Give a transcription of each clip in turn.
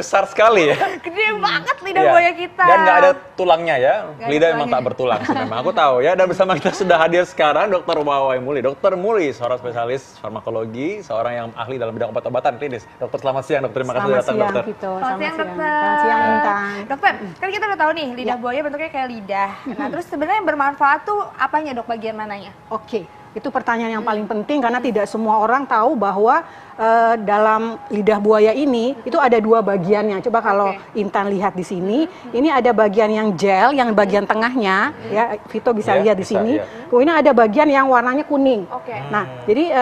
besar sekali ya. Gede banget lidah buaya kita. Dan nggak ada tulangnya ya. Gak Lidah memang tak bertulang sih memang. Aku tahu ya. Dan bersama kita sudah hadir sekarang Dr. Wawai Muli. Dr. Muli, seorang spesialis farmakologi, seorang yang ahli dalam bidang obat-obatan klinis. Dokter, selamat siang dokter. Terima kasih sudah datang dokter. Selamat siang dokter. Selamat siang Intan. Dokter, kan kita udah tahu nih lidah buaya bentuknya kayak lidah. Nah terus sebenarnya yang bermanfaat tuh apanya dok, bagian mananya? Oke, itu pertanyaan yang paling penting karena tidak semua orang tahu bahwa dalam lidah buaya ini itu ada dua bagiannya. Coba kalau Intan lihat di sini, ini ada bagian yang gel, yang bagian tengahnya, ya Vito bisa lihat di sini. Kemudian ada bagian yang warnanya kuning. Nah, jadi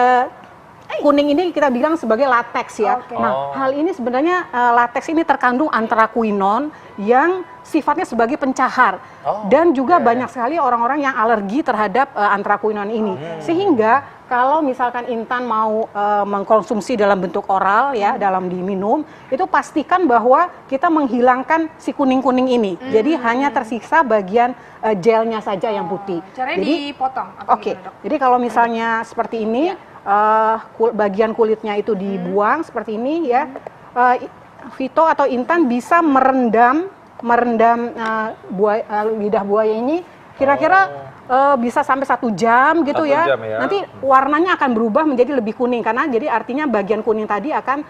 kuning ini kita bilang sebagai lateks ya. Nah, hal ini sebenarnya lateks ini terkandung antraquinon yang sifatnya sebagai pencahar. Dan juga banyak sekali orang-orang yang alergi terhadap antraquinon ini. Sehingga kalau misalkan Intan mau mengkonsumsi dalam bentuk oral ya, dalam diminum, itu pastikan bahwa kita menghilangkan si kuning-kuning ini. Jadi hanya tersisa bagian gelnya saja yang putih. Caranya dipotong? Jadi kalau misalnya seperti ini, bagian kulitnya itu dibuang seperti ini ya. Vito atau Intan bisa merendam lidah buaya ini kira-kira bisa sampai 1 jam gitu ya. Nanti warnanya akan berubah menjadi lebih kuning karena jadi artinya bagian kuning tadi akan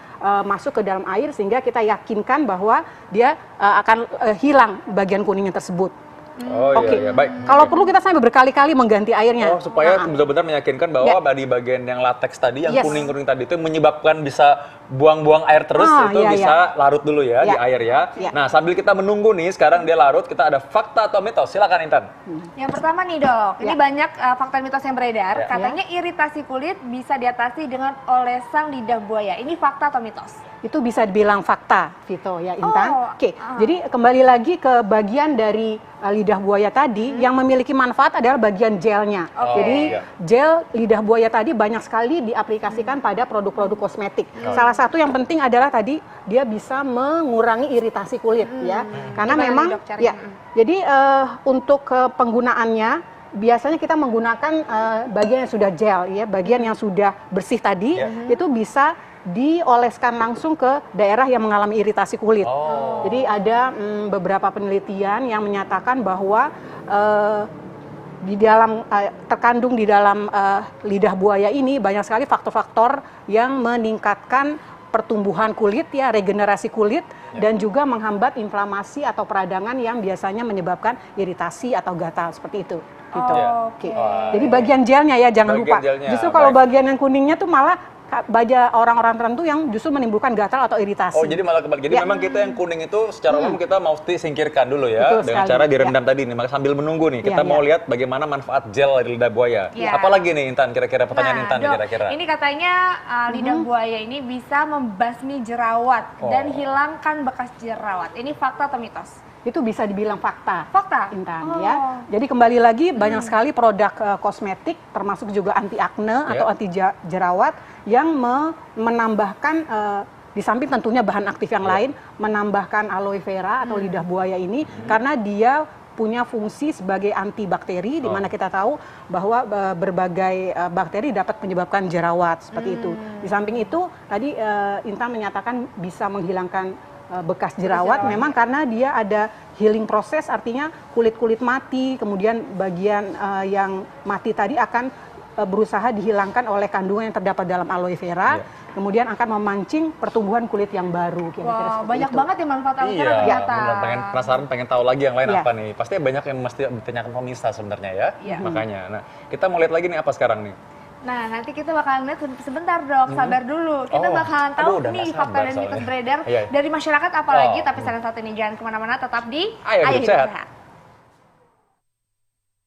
masuk ke dalam air sehingga kita yakinkan bahwa dia akan hilang bagian kuningnya tersebut. Baik. Kalau perlu kita sampai berkali-kali mengganti airnya. Supaya benar-benar meyakinkan bahwa di bagian yang lateks tadi, yang kuning-kuning tadi itu menyebabkan bisa buang-buang air terus, bisa larut dulu ya di air ya. Nah, sambil kita menunggu nih, sekarang dia larut, kita ada fakta atau mitos. Silakan Intan. Yang pertama nih dok, ini banyak fakta mitos yang beredar. Katanya iritasi kulit bisa diatasi dengan olesan lidah buaya. Ini fakta atau mitos? Itu bisa dibilang fakta, Vito ya Intan. Jadi kembali lagi ke bagian dari lidah buaya tadi yang memiliki manfaat adalah bagian gelnya. Jadi gel lidah buaya tadi banyak sekali diaplikasikan pada produk-produk kosmetik. Salah satu yang penting adalah tadi dia bisa mengurangi iritasi kulit ya. Karena memang jadi untuk penggunaannya biasanya kita menggunakan bagian yang sudah gel ya, bagian yang sudah bersih tadi itu bisa dioleskan langsung ke daerah yang mengalami iritasi kulit. Jadi ada beberapa penelitian yang menyatakan bahwa di dalam terkandung di dalam lidah buaya ini banyak sekali faktor-faktor yang meningkatkan pertumbuhan kulit ya, regenerasi kulit dan juga menghambat inflamasi atau peradangan yang biasanya menyebabkan iritasi atau gatal seperti itu. Gitu. Jadi bagian gelnya ya jangan lupa. Justru kalau bagian yang kuningnya tuh malah baja orang-orang tertentu yang justru menimbulkan gatal atau iritasi. Jadi malah kebalik. Jadi memang kita yang kuning itu secara umum kita mesti singkirkan dulu ya. Betul dengan cara direndam tadi nih. Maka sambil menunggu nih, kita mau lihat bagaimana manfaat gel dari lidah buaya. Apalagi nih Intan, kira-kira pertanyaan Intan kira-kira. Ini katanya lidah buaya ini bisa membasmi jerawat dan hilangkan bekas jerawat. Ini fakta atau mitos? Itu bisa dibilang fakta. Fakta? Intan ya. Jadi kembali lagi banyak sekali produk kosmetik termasuk juga anti akne atau anti jerawat yang menambahkan di samping tentunya bahan aktif yang lain menambahkan aloe vera atau lidah buaya ini karena dia punya fungsi sebagai antibakteri di mana kita tahu bahwa berbagai bakteri dapat menyebabkan jerawat seperti itu. Di samping itu tadi Intan menyatakan bisa menghilangkan bekas jerawat memang karena dia ada healing proses, artinya kulit-kulit mati, kemudian bagian yang mati tadi akan berusaha dihilangkan oleh kandungan yang terdapat dalam aloe vera, kemudian akan memancing pertumbuhan kulit yang baru. Kira-kira banyak banget ya manfaat aloe vera ternyata. Pengen penasaran, pengen tahu lagi yang lain apa nih. Pasti banyak yang mesti ditanyakan pemirsa sebenarnya ya. Makanya, nah kita mau lihat lagi nih apa sekarang nih. Nah, nanti kita bakalan lihat sebentar dok, sabar dulu. Kita bakalan tahu nih fakta dan mitos beredar dari masyarakat apalagi. Tapi saran satu ini jangan kemana-mana, tetap di Ayo Hidup Sehat.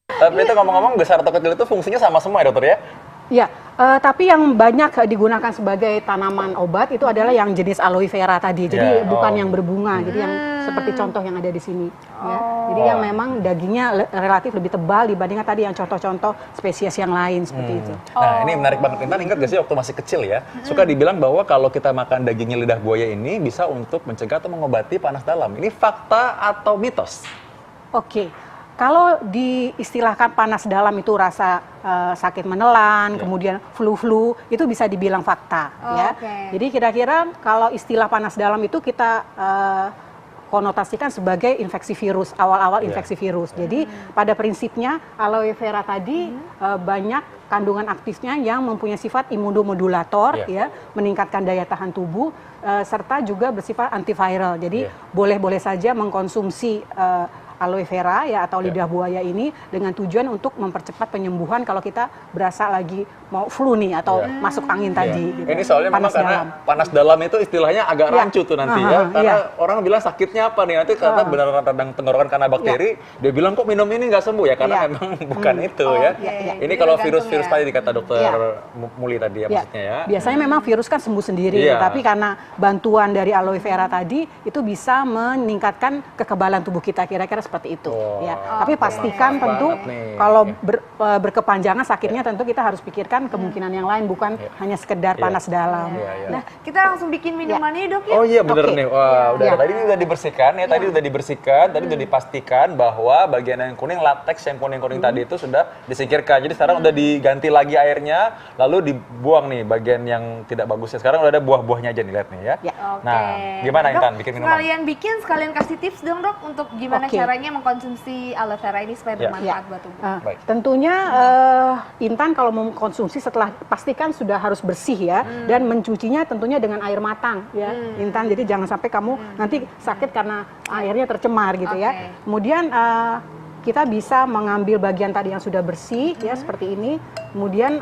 Tapi itu ngomong-ngomong besar atau kecil itu fungsinya sama semua ya dokter ya? Ya, tapi yang banyak digunakan sebagai tanaman obat itu adalah yang jenis aloe vera tadi. Jadi bukan yang berbunga, jadi yang seperti contoh yang ada di sini. Ya. Jadi yang memang dagingnya relatif lebih tebal dibandingkan tadi yang contoh-contoh spesies yang lain seperti itu. Nah ini menarik banget. Intan ingat gak sih waktu masih kecil ya, suka dibilang bahwa kalau kita makan dagingnya lidah buaya ini bisa untuk mencegah atau mengobati panas dalam. Ini fakta atau mitos? Oke. Kalau diistilahkan panas dalam itu rasa sakit menelan, kemudian flu-flu, itu bisa dibilang fakta. Ya. Jadi kira-kira kalau istilah panas dalam itu kita konotasikan sebagai infeksi virus, awal-awal infeksi virus. Jadi pada prinsipnya aloe vera tadi banyak kandungan aktifnya yang mempunyai sifat imunomodulator, ya, meningkatkan daya tahan tubuh, serta juga bersifat antiviral. Jadi boleh-boleh saja mengkonsumsi aloe vera ya atau lidah buaya ini dengan tujuan untuk mempercepat penyembuhan kalau kita berasa lagi mau flu nih atau masuk angin tadi. Gitu. Ini soalnya memang karena panas dalam itu istilahnya agak rancu tuh nanti ya, karena orang bilang sakitnya apa nih, nanti karena beneran radang tenggorokan karena bakteri, dia bilang kok minum ini nggak sembuh ya, karena memang bukan itu ya. Ini kalau virus-virus tadi dikata dokter Muli tadi ya maksudnya ya. Biasanya memang virus kan sembuh sendiri, tapi karena bantuan dari aloe vera tadi itu bisa meningkatkan kekebalan tubuh kita, kira-kira seperti itu. Ya. Tapi pastikan tentu kalau berkepanjangan sakitnya tentu kita harus pikirkan kemungkinan yang lain, bukan hanya sekedar panas dalam. Nah, kita langsung bikin minumannya dok ya. Oh iya bener nih, wah tadi udah dibersihkan ya, tadi udah dibersihkan, tadi udah dipastikan bahwa bagian yang kuning, lateks yang kuning-kuning tadi itu sudah disingkirkan. Jadi sekarang udah diganti lagi airnya, lalu dibuang nih bagian yang tidak bagusnya. Sekarang udah ada buah-buahnya aja nih, lihat nih ya. Nah, gimana Intan bikin minuman? Sekalian bikin, sekalian kasih tips dong dok untuk gimana caranya mengkonsumsi aloe vera ini supaya bermanfaat buat tubuh. Tentunya Intan kalau mau konsumsi setelah pastikan sudah harus bersih ya, dan mencucinya tentunya dengan air matang ya, Intan. Jadi jangan sampai kamu nanti sakit karena airnya tercemar gitu ya. Kemudian kita bisa mengambil bagian tadi yang sudah bersih ya seperti ini, kemudian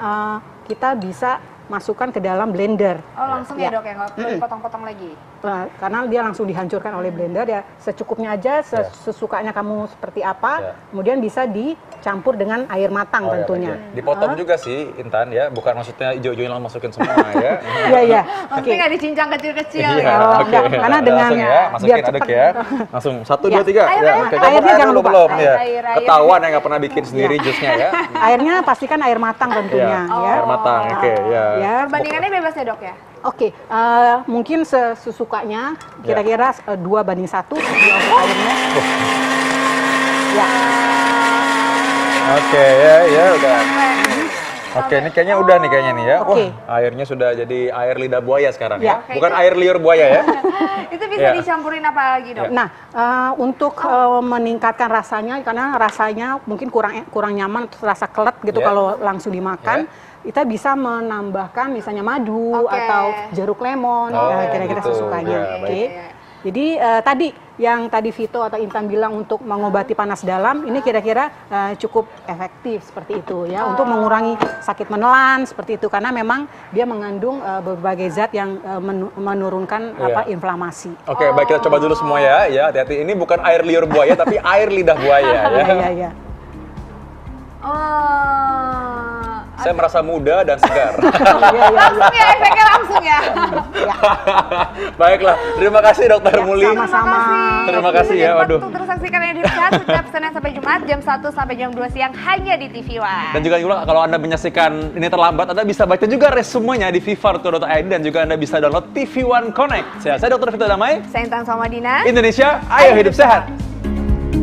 kita bisa masukkan ke dalam blender. Oh langsung ya dok ya, nggak perlu dipotong-potong lagi? Karena dia langsung dihancurkan oleh blender ya, secukupnya aja, sesukanya kamu seperti apa, kemudian bisa dicampur dengan air matang tentunya. Dipotong juga sih Intan ya, bukan maksudnya hijau-hijauin langsung masukin semua ya. Iya. Maksudnya nggak dicincang kecil-kecil ya? Karena dengan masukin aduk ya, langsung 1, 2, 3. Airnya jangan lupa. Belum ya. Ketahuan ya nggak pernah bikin sendiri jusnya ya. Airnya pastikan air matang tentunya ya. Air matang, oke ya. Perbandingannya bebas ya dok ya? Oke, mungkin sesukanya kira-kira 2:1 airnya. Ya. Oke ya udah. Oke, ini kayaknya udah nih kayaknya nih ya. Wah, airnya sudah jadi air lidah buaya sekarang ya. Bukan air liur buaya ya. Itu bisa dicampurin apa lagi dok? Nah, untuk meningkatkan rasanya, karena rasanya mungkin kurang nyaman, rasa kelet gitu kalau langsung dimakan. Kita bisa menambahkan misalnya madu atau jeruk lemon, kira-kira sesukanya. Jadi tadi Vito atau Intan bilang untuk mengobati panas dalam, ini kira-kira cukup efektif seperti itu ya, untuk mengurangi sakit menelan seperti itu, karena memang dia mengandung berbagai zat yang menurunkan inflamasi. Oke, baik, kita coba dulu semua ya. Ya, hati-hati. Ini bukan air liur buaya tapi air lidah buaya ya. Iya. Saya merasa muda dan segar. Langsung ya, efeknya langsung ya. Baiklah, terima kasih Dokter Muli. Sama-sama. Terima kasih ya, waduh. Untuk terus saksikan Hidup Sehat setiap Senin sampai Jumat jam 1 sampai jam 2 siang hanya di TV One. Dan juga kalau Anda menyaksikan ini terlambat, Anda bisa baca juga resumenya di vivar.id dan juga Anda bisa download TV One Connect. Saya Dr. Vito Damai. Saya Intan Somadina. Indonesia, ayo hidup sehat.